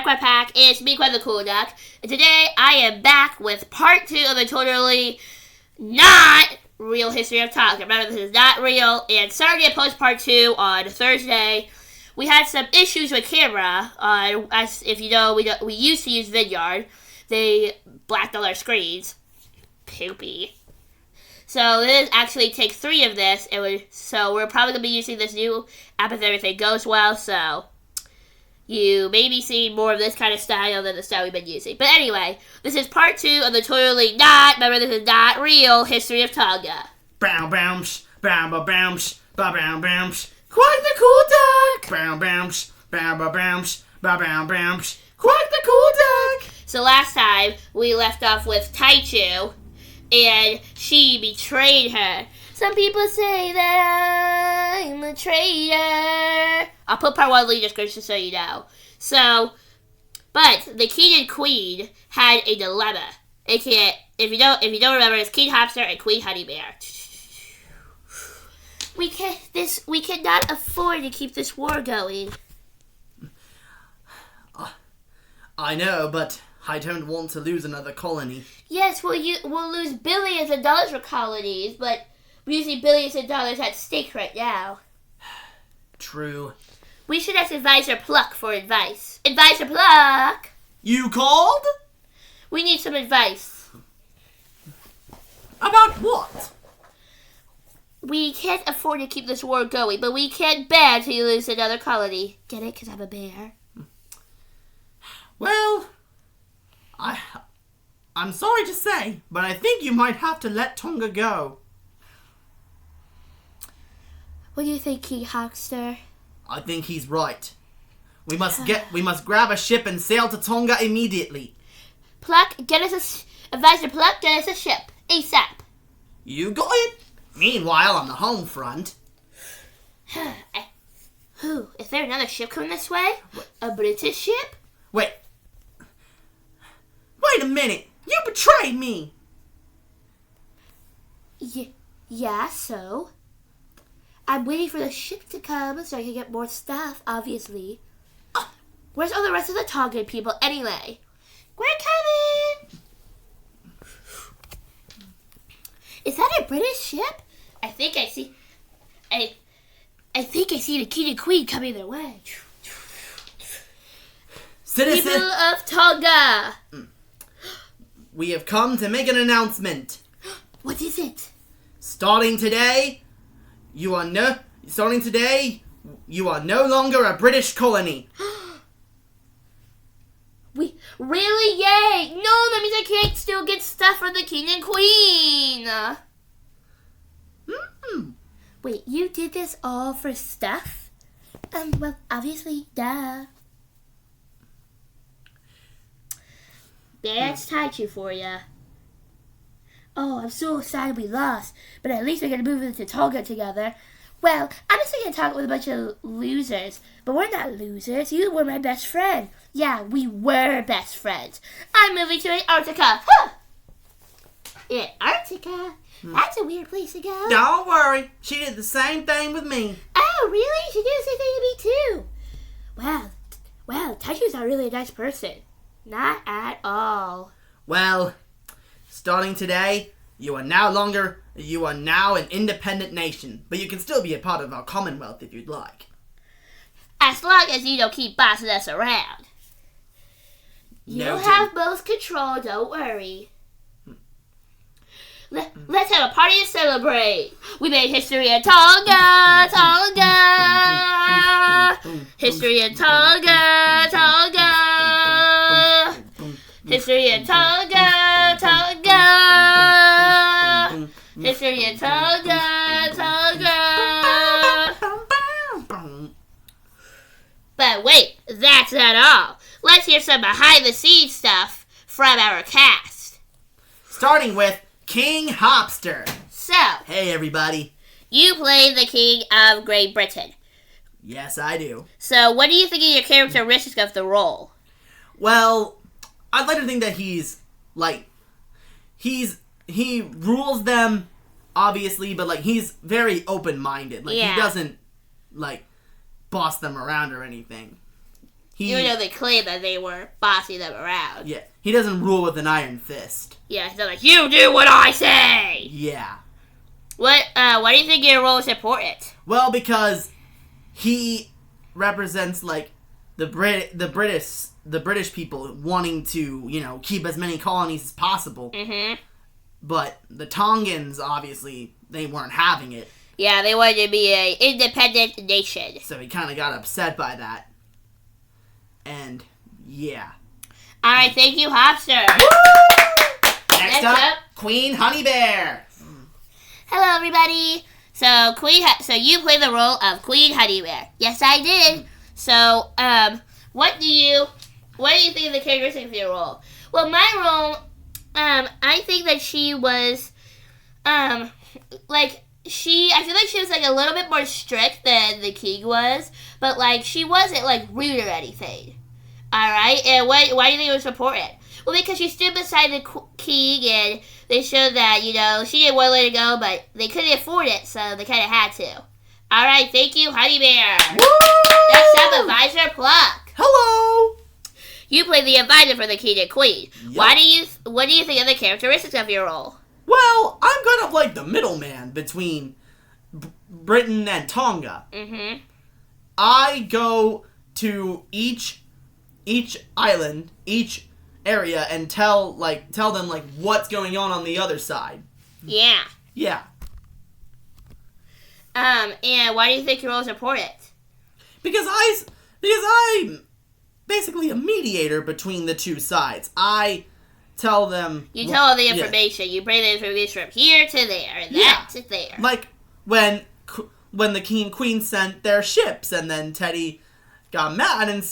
Quack Pack. It's me, Quack the Cool Duck. And today I am back with part 2 of the totally not real history of Tonga. Remember, this is not real. And sorry to post part 2 on Thursday. We had some issues with camera. As if you know, we used to use Vidyard. They blacked all our screens. Poopy. So this actually take 3 of this. So we're probably going to be using this new app if everything goes well. So you may be seeing more of this kind of style than the style we've been using. But anyway, this is part 2 of the totally not, remember this is not real, history of Tonga. Brown bounce, brown bounce, brown bounce. Quack the Cool Duck! Brown bounce, brown bounce, brown bounce. Quack the Cool Duck! So last time, we left off with Pt.2, and she betrayed her. Some people say that I'm a traitor. I'll put part 1 lead just so you know. So, but the king and queen had a dilemma. If you don't remember, it's King Hopster and Queen Honey Bear. We cannot afford to keep this war going. I know, but I don't want to lose another colony. Yes, we'll lose billions of dollars for colonies, but we're using billions of dollars at stake right now. True. We should ask Advisor Pluck for advice. Advisor Pluck! You called? We need some advice. About what? We can't afford to keep this war going, but we can't bear to lose another colony. Get it? Because I'm a bear. Well, I'm sorry to say, but I think you might have to let Tonga go. What do you think, King Hopster? I think he's right. We must grab a ship and sail to Tonga immediately. Pluck, Advisor Pluck, get us a ship. ASAP. You got it. Meanwhile, on the home front. Is there another ship coming this way? A British ship? Wait a minute. You betrayed me. Yeah, so? I'm waiting for the ship to come so I can get more stuff, obviously. Where's all the rest of the Tongan people anyway? We're coming! Is that a British ship? I think I see the king and queen coming their way. Citizen, people of Tonga! We have come to make an announcement. What is it? Starting today, you are no longer a British colony. Really? Yay! No, that means I can't still get stuff from the king and queen. Wait, you did this all for stuff? Well, obviously, duh. That's Pt.2 for ya. Oh, I'm so sad we lost, but at least we're gonna move into Tonga together. Well, I'm just gonna talk with a bunch of losers, but we're not losers. You were my best friend. Yeah, we were best friends. I'm moving to Antarctica. Huh! Antarctica? That's a weird place to go. Don't worry. She did the same thing with me. Oh, really? She did the same thing to me, too. Wow, Pt.2's not really a nice person. Not at all. Well, starting today, you are now an independent nation, but you can still be a part of our Commonwealth if you'd like. As long as you don't keep bossing us around. You'll have most control, don't worry. Let's have a party to celebrate. We made history in Tonga, Tonga. History in Tonga, Tonga. History in Tonga, Tonga. History in Tonga, Tonga. But wait, that's not all. Let's hear some behind-the-scenes stuff from our cast. Starting with King Hopster. So, hey everybody. You play the King of Great Britain. Yes, I do. So, what do you think of your characteristics of the role? Well, I'd like to think that he rules them, obviously, but he's very open-minded. He doesn't boss them around or anything. Even though they claim that they were bossing them around. Yeah, he doesn't rule with an iron fist. Yeah, he's not like, you do what I say! Yeah. Why do you think your role is important? Well, because he represents, like, the British people wanting to, keep as many colonies as possible. Mm-hmm. But the Tongans, obviously, they weren't having it. Yeah, they wanted to be an independent nation. So he kind of got upset by that. And, yeah. Alright, thank you, Hopster. Next up, Queen Honey Bear. Hello, everybody. So you play the role of Queen Honey Bear. Yes, I did. So, what do you think of the characteristics of your role? Well, my role, I think that she was, I feel like she was, like, a little bit more strict than the king was, but, like, she wasn't, like, rude or anything. Alright? And why do you think it was important? Well, because she stood beside the king, and they showed that, she didn't want to let it go, but they couldn't afford it, so they kind of had to. Alright, thank you, Honey Bear. Woo! Next up, Advisor Pluck. Hello! You play the advisor for the king and queen. Yep. What do you think of the characteristics of your role? Well, I'm kind of like the middleman between Britain and Tonga. Mm-hmm. I go to each island, each area, and tell them what's going on the other side. Yeah. Yeah. And why do you think your role is important? Because I'm basically a mediator between the two sides. I tell them... You tell all the information. Yeah. You bring the information from here to there, and that to there. Like when the king and queen sent their ships, and then Teddy got mad and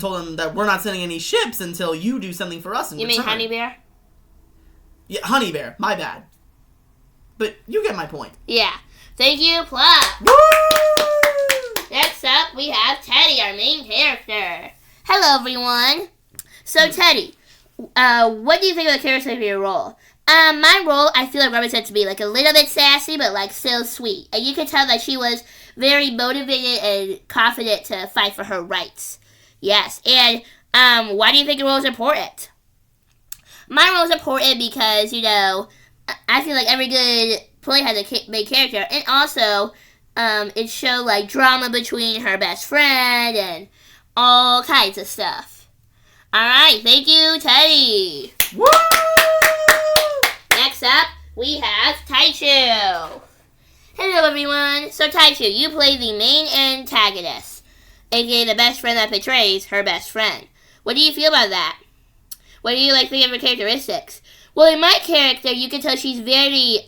told them that we're not sending any ships until you do something for us in return. You mean Honey Bear? Yeah, Honey Bear. My bad. But you get my point. Yeah. Thank you, Pluck. Woo! Next up, we have Teddy, our main character. Hello, everyone. So, Teddy, what do you think of the character of your role? My role, I feel like represents me like a little bit sassy, but like still sweet. And you can tell that she was very motivated and confident to fight for her rights. Yes. And why do you think your role is important? My role is important because, I feel like every good play has a main character. And also, it showed like drama between her best friend and all kinds of stuff. Alright, thank you, Teddy. Woo! Next up, we have Taichu. Hello, everyone. So, Taichu, you play the main antagonist, aka the best friend that betrays her best friend. What do you feel about that? What do you think of her characteristics? Well, in my character, you can tell she's very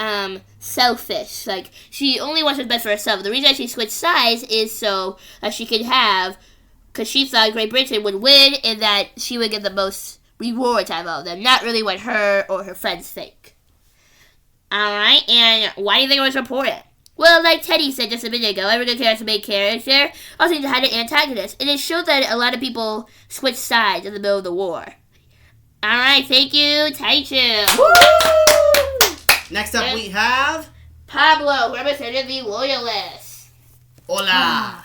selfish. Like, she only wants what's best for herself. The reason she switched sides is so that she could have, because she thought Great Britain would win and that she would get the most rewards out of all of them. Not really what her or her friends think. Alright, and why do you think it was important? Well, like Teddy said just a minute ago, every good character has a main character. Also, they had an antagonist. And it showed that a lot of people switched sides in the middle of the war. Alright, thank you, Taichu. Woo! Next up we have... Pablo, who represented the Loyalists. Hola!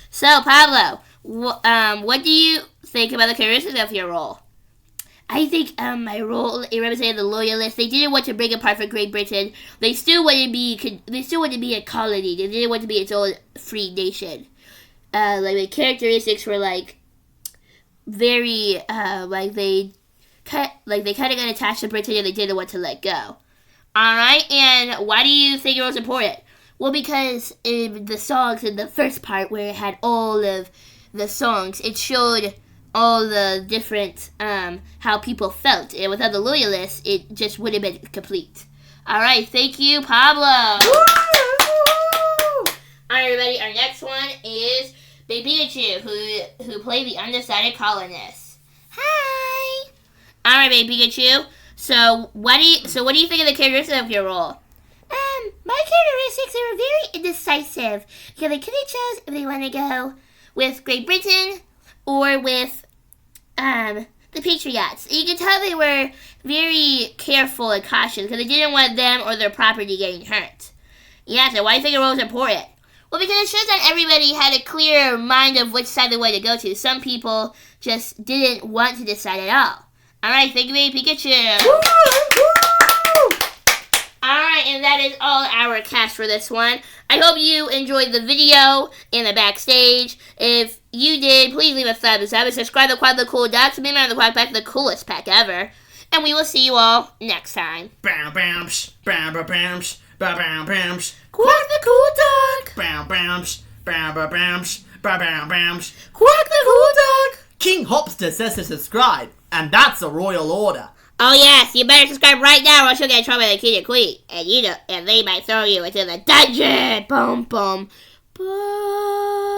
So, Pablo, what do you think about the characteristics of your role? I think my role, it represented the Loyalists. They didn't want to break apart from Great Britain. They still wanted to be a colony. They didn't want to be its own free nation. The characteristics were very they kind of got attached to Britain and they didn't want to let go. Alright, and why do you think it was important? Well, because in the songs in the first part where it had all of the songs, it showed all the different, how people felt. And without the Loyalists, it just wouldn't have been complete. Alright, thank you, Pablo. Alright, everybody, our next one is Pt.2, who played the undecided colonists. Hi! Alright, Pt.2. So what do you think of the characteristics of your role? My characteristics are very indecisive because they couldn't choose if they want to go with Great Britain or with the Patriots. You can tell they were very careful and cautious because they didn't want them or their property getting hurt. Yeah, so why do you think your role is important? Well, because it shows that everybody had a clear mind of which side they wanted to go to. Some people just didn't want to decide at all. Alright, thank you, Pikachu. Woo! Woo! Alright, and that is all our cast for this one. I hope you enjoyed the video and the backstage. If you did, please leave a thumbs up and subscribe to Quack the Cool Duck to be a member of the Quack Pack, the coolest pack ever. And we will see you all next time. Bam bams, bam ba bams, ba bam bams. Quack the Cool Duck! Bam bams, bam ba bams, ba bam bams. Quack the Cool Duck! King Hopster says to subscribe, and that's a royal order. Oh yes, you better subscribe right now or else you'll get in trouble with the king and queen. And they might throw you into the dungeon. Boom, boom. Bye.